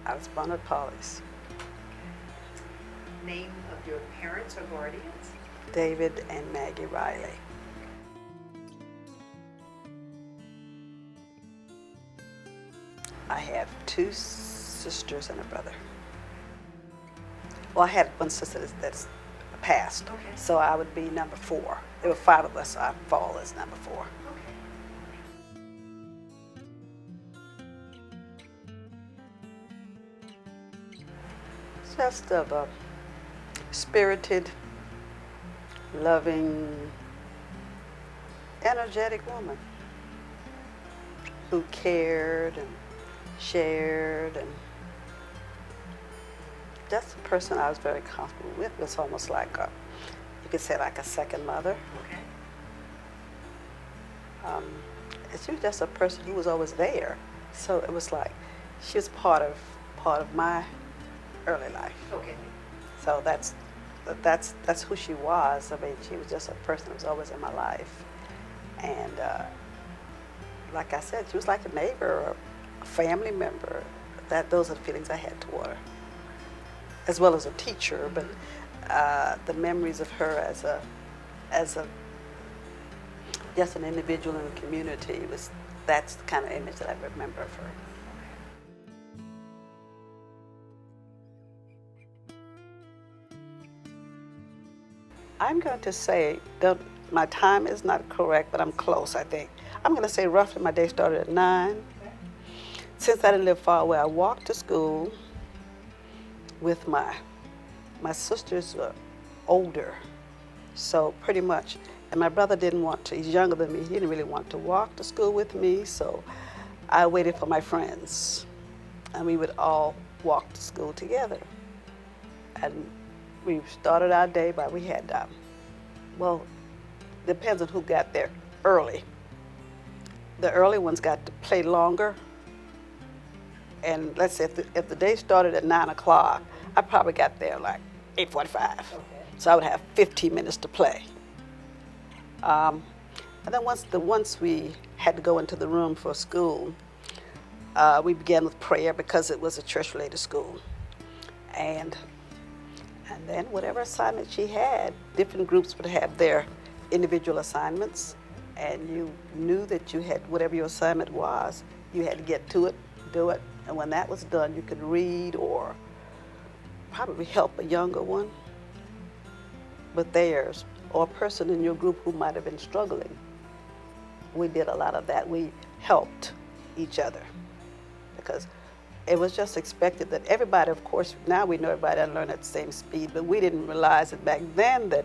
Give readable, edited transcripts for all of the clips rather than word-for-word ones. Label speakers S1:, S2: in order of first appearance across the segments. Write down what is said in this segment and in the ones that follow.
S1: I was born at Pawleys.
S2: Name of your parents or guardians?
S1: David and Maggie Riley. I have 2 sisters and a brother. Well, I had one sister that's passed,
S2: Okay.
S1: so I would be number 4. There were 5 of us, so I fall as number 4.
S2: Okay.
S1: Just of a spirited, loving, energetic woman who cared and shared, and just a person I was very comfortable with. It was almost like you could say like a second mother.
S2: Okay.
S1: She was just a person who was always there. So it was like she was part of my early life.
S2: Okay.
S1: So that's who she was. I mean, she was just a person who was always in my life. And like I said, she was like a neighbor or a family member. Those are the feelings I had toward her, as well as a teacher. But the memories of her as a just an individual in the community that's the kind of image that I remember of her. I'm going to say, my time is not correct, but I'm close, I think. I'm going to say roughly my day started at 9. Since I didn't live far away, I walked to school with my sisters were older, so pretty much. And my brother didn't want to, he's younger than me, he didn't really want to walk to school with me, so I waited for my friends. And we would all walk to school together. And we started our day by, we had, well, depends on who got there early. The early ones got to play longer. And let's say if the day started at 9 o'clock, I probably got there like 8:45. Okay. So I would have 15 minutes to play. And then once we had to go into the room for school, we began with prayer because it was a church-related school. And then whatever assignment she had, different groups would have their individual assignments, and you knew that you had, whatever your assignment was, you had to get to it, do it, and when that was done, you could read or probably help a younger one with theirs, or a person in your group who might have been struggling. We did a lot of that. We helped each other because it was just expected that everybody, of course, now we know everybody had to learn at the same speed, but we didn't realize it back then that,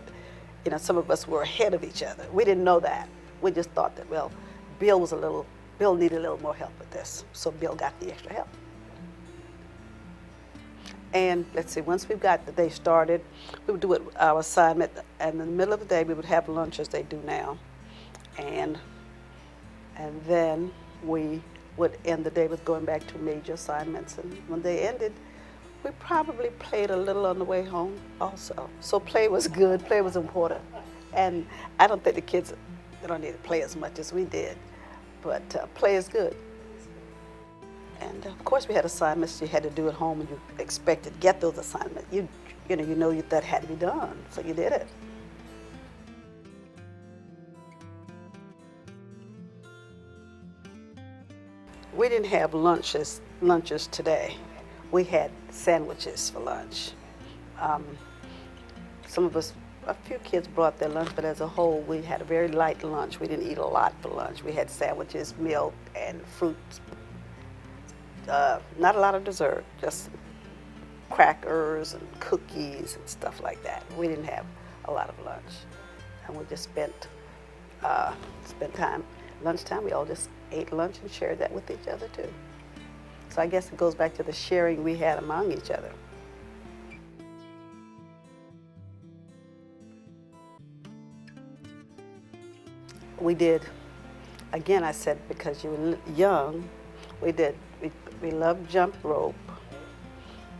S1: some of us were ahead of each other. We didn't know that. We just thought that, well, Bill needed a little more help with this, so Bill got the extra help. And let's see, once we got the day started, we would do our assignment, and in the middle of the day, we would have lunch as they do now. And then we would end the day with going back to major assignments. And when they ended, we probably played a little on the way home also. So play was good, play was important. And I don't think the kids, they don't need to play as much as we did, but play is good. And of course we had assignments you had to do at home, and you expected to get those assignments. You know that had to be done, so you did it. We didn't have lunches today. We had sandwiches for lunch. Some of us, a few kids brought their lunch, but as a whole, we had a very light lunch. We didn't eat a lot for lunch. We had sandwiches, milk, and fruits. Not a lot of dessert, just crackers and cookies and stuff like that. We didn't have a lot of lunch. And we just spent time, lunchtime, we all just ate lunch and shared that with each other too. So I guess it goes back to the sharing we had among each other. We did, again I said because you were young, we loved jump rope,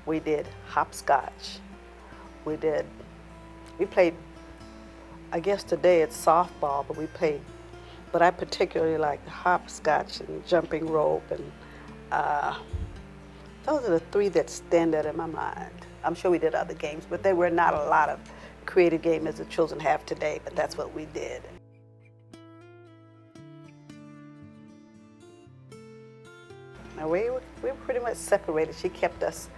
S1: we did hopscotch, we played, I guess today it's softball, but I particularly liked hopscotch and jumping rope, and those are the three that stand out in my mind. I'm sure we did other games, but there were not a lot of creative games as the children have today, but that's what we did. Now we were pretty much separated. She kept us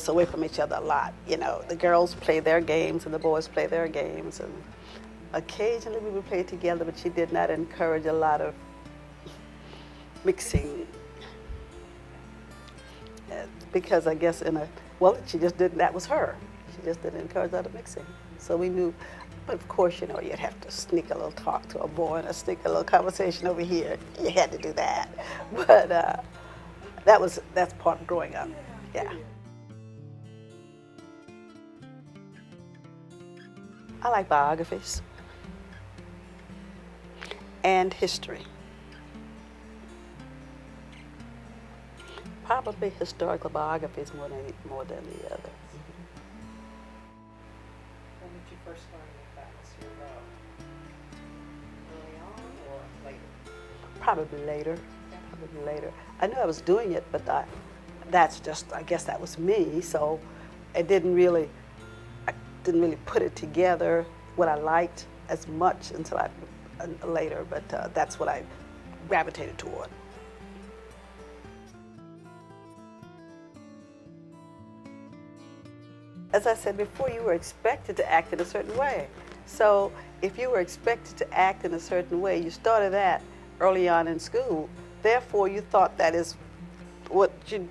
S1: away from each other a lot. You know, the girls play their games and the boys play their games, and occasionally we would play together, but she did not encourage a lot of mixing. Because I guess she just didn't, that was her. She just didn't encourage a lot of mixing. So we knew, but of course, you know, you'd have to sneak a little talk to a boy and sneak a little conversation over here. You had to do that. But that's part of growing up, yeah. I like biographies and history. Probably historical biographies more than the other.
S2: When did you first learn that was your love? Early on or later?
S1: Probably later. Probably later. I knew I was doing it, but I guess that was me. So I didn't really put it together what I liked as much until later. But that's what I gravitated toward. As I said before, you were expected to act in a certain way. So if you were expected to act in a certain way, you started that early on in school. Therefore, you thought that's what you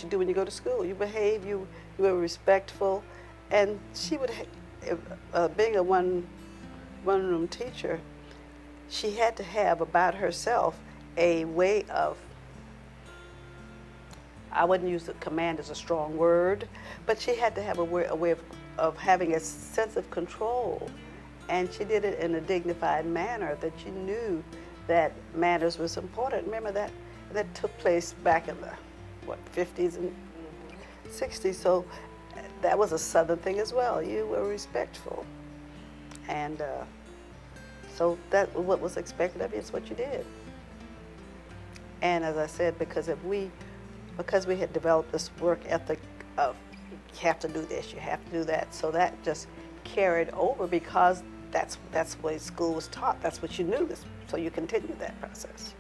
S1: do when you go to school. You behave, you were respectful. And she would, being a one-room teacher, she had to have about herself a way of, I wouldn't use the command as a strong word, but she had to have a way of having a sense of control. And she did it in a dignified manner that you knew that manners was important. Remember that took place back in the, 50s and 60s. So that was a Southern thing as well. You were respectful. And so that what was expected of you is what you did. And as I said, because we had developed this work ethic of you have to do this, you have to do that, so that just carried over because that's the way school was taught. That's what you knew, so you continued that process.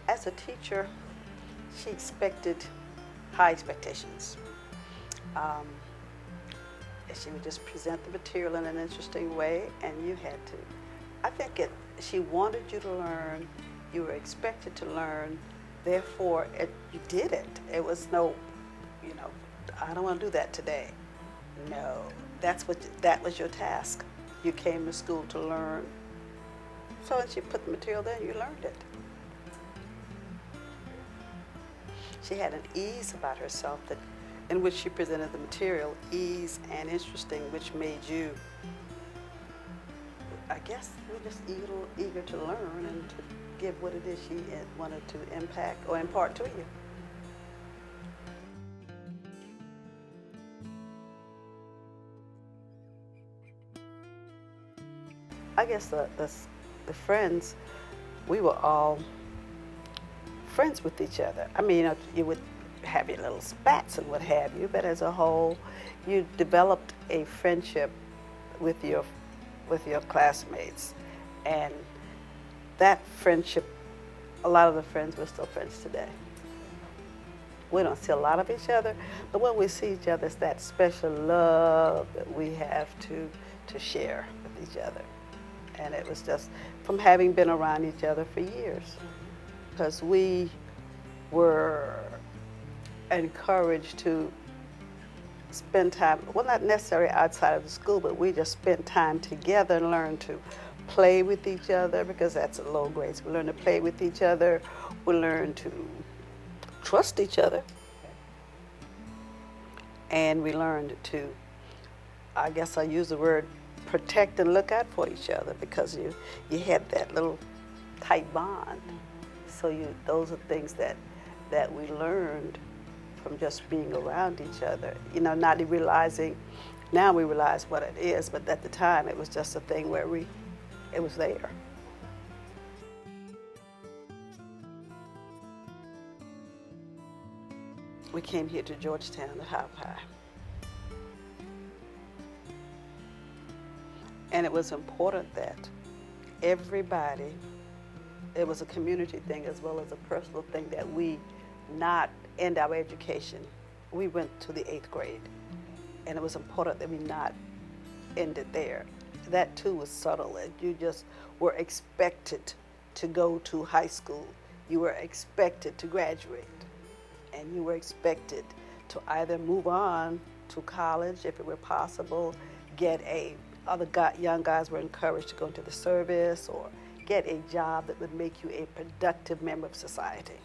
S1: As a teacher, she expected high expectations. She would just present the material in an interesting way, and you had to. I think she wanted you to learn, you were expected to learn, therefore you did it. It was no, I don't want to do that today. No, that was your task. You came to school to learn. So when she put the material there, you learned it. She had an ease about herself in which she presented the material, ease and interesting, which made you, I guess, you were just eager to learn and to give what it is she wanted to impact or impart to you. I guess the friends, we were all friends with each other. I mean, you would have your little spats and what have you, but as a whole, you developed a friendship with your classmates, and that friendship, a lot of the friends, we're still friends today. We don't see a lot of each other, but when we see each other, it's that special love that we have to share with each other. And it was just from having been around each other for years, because we were encouraged to spend time, well, not necessarily outside of the school, but we just spent time together and learned to play with each other, because that's at low grades. We learned to play with each other. We learned to trust each other. And we learned to, I guess I use the word, protect and look out for each other, because you had that little tight bond. So those are things that we learned from just being around each other, not realizing Now we realize what it is, but at the time it was just a thing where it was there. We came here to Georgetown at Hop High. And it was important that everybody, it was a community thing as well as a personal thing, that we not end our education. We went to the 8th grade, and it was important that we not end it there. That too was subtle. You just were expected to go to high school. You were expected to graduate. And you were expected to either move on to college if it were possible, other young guys were encouraged to go into the service, or get a job that would make you a productive member of society.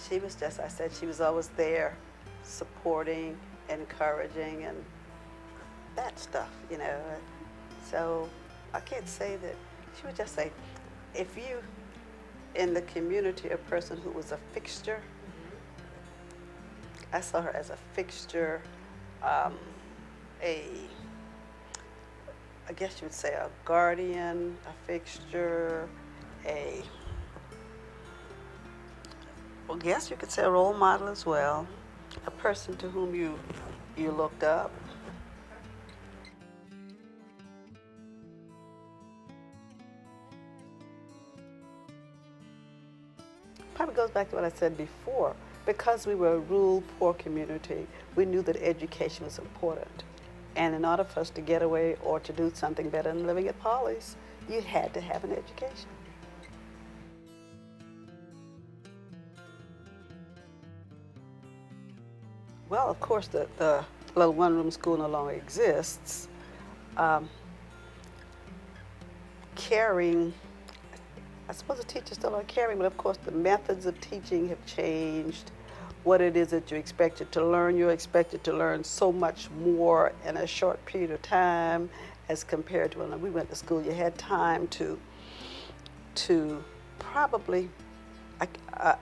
S1: She was just, I said, she was always there, supporting, encouraging, and that stuff, you know. So I can't say that. She would just say, if you, in the community, a person who was a fixture, I saw her as a fixture, I guess you would say a guardian, a fixture, I guess you could say a role model as well, a person to whom you looked up. Probably goes back to what I said before. Because we were a rural, poor community, we knew that education was important. And in order for us to get away or to do something better than living at Pawleys, you had to have an education. Well, of course, the little one-room school no longer exists. Caring, I suppose the teachers still are caring, but of course the methods of teaching have changed. What it is that you're expected to learn, you're expected to learn so much more in a short period of time as compared to when we went to school. You had time to probably,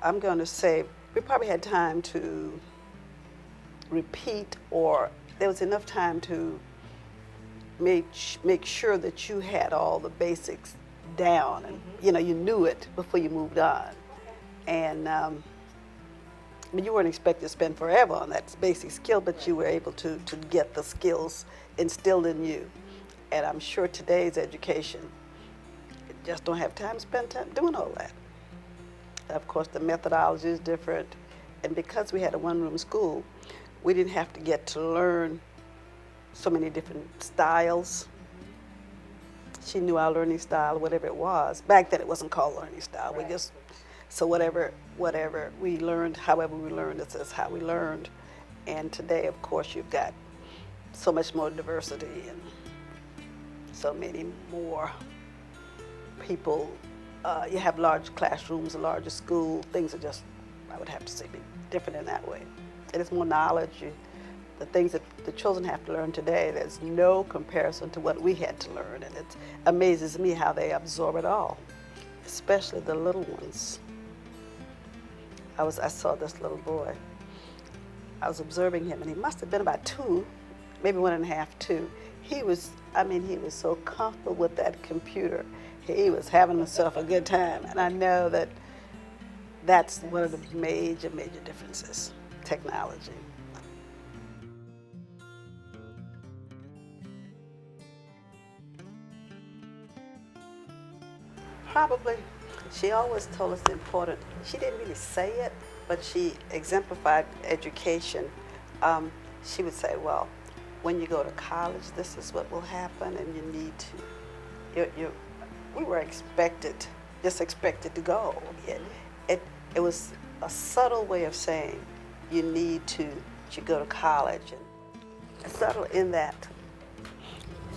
S1: I'm going to say, we probably had time to repeat, or there was enough time to make sure that you had all the basics down, and you know, you knew it before you moved on. And I mean, you weren't expected to spend forever on that basic skill, but you were able to get the skills instilled in you. And I'm sure today's education just don't have time to spend time doing all that. Of course, the methodology is different, and because we had a one-room school, we didn't have to get to learn so many different styles. She knew our learning style, whatever it was. Back then it wasn't called learning style. Right. We just, so whatever we learned, however we learned, this is how we learned. And today, of course, you've got so much more diversity and so many more people. You have large classrooms, a larger school. Things are just, I would have to say, be different in that way. It is more knowledge. The things that the children have to learn today, there's no comparison to what we had to learn, and it amazes me how they absorb it all, especially the little ones. I saw this little boy. I was observing him, and he must have been about 2, maybe 1.5, 2. He was so comfortable with that computer. He was having himself a good time, and I know that that's one of the major differences, technology. Probably, she always told us the important, she didn't really say it, but she exemplified education. She would say, well, when you go to college, this is what will happen, and you need to, we were just expected to go. It was a subtle way of saying, you need to go to college, and subtle in that.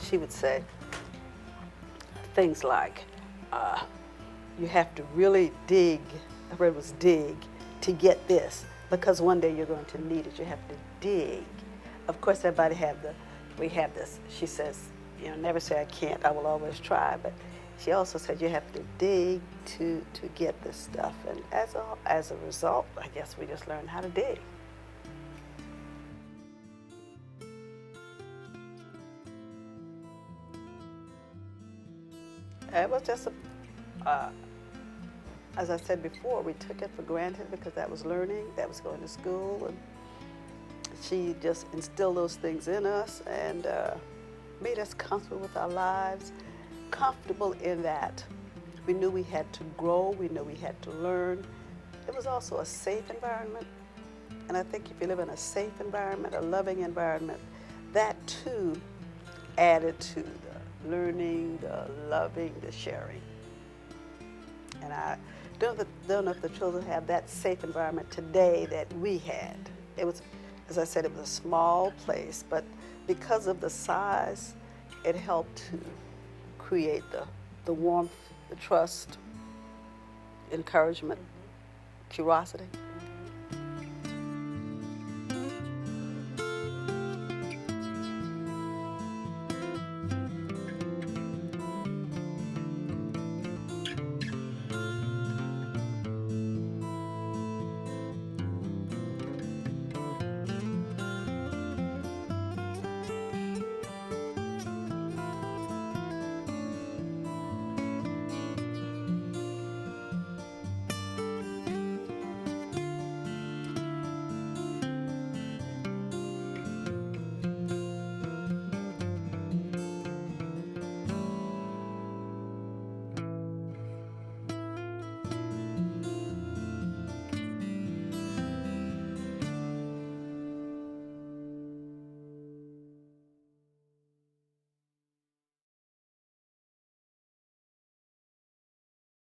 S1: She would say things like, you have to really dig, I read it was dig, to get this, because one day you're going to need it. You have to dig. Of course, everybody we have this. She says, you know, never say I can't, I will always try, but she also said you have to dig to get this stuff. And as a result, I guess we just learned how to dig. It was just as I said before, we took it for granted because that was learning, that was going to school, and she just instilled those things in us and made us comfortable with our lives, comfortable in that we knew we had to grow, we knew we had to learn. It was also a safe environment, and I think if you live in a safe environment, a loving environment, that too added to the learning, the loving, the sharing. And I don't know if the children have that safe environment today that we had. It was, as I said, it was a small place, but because of the size, it helped to create the warmth, the trust, encouragement, curiosity.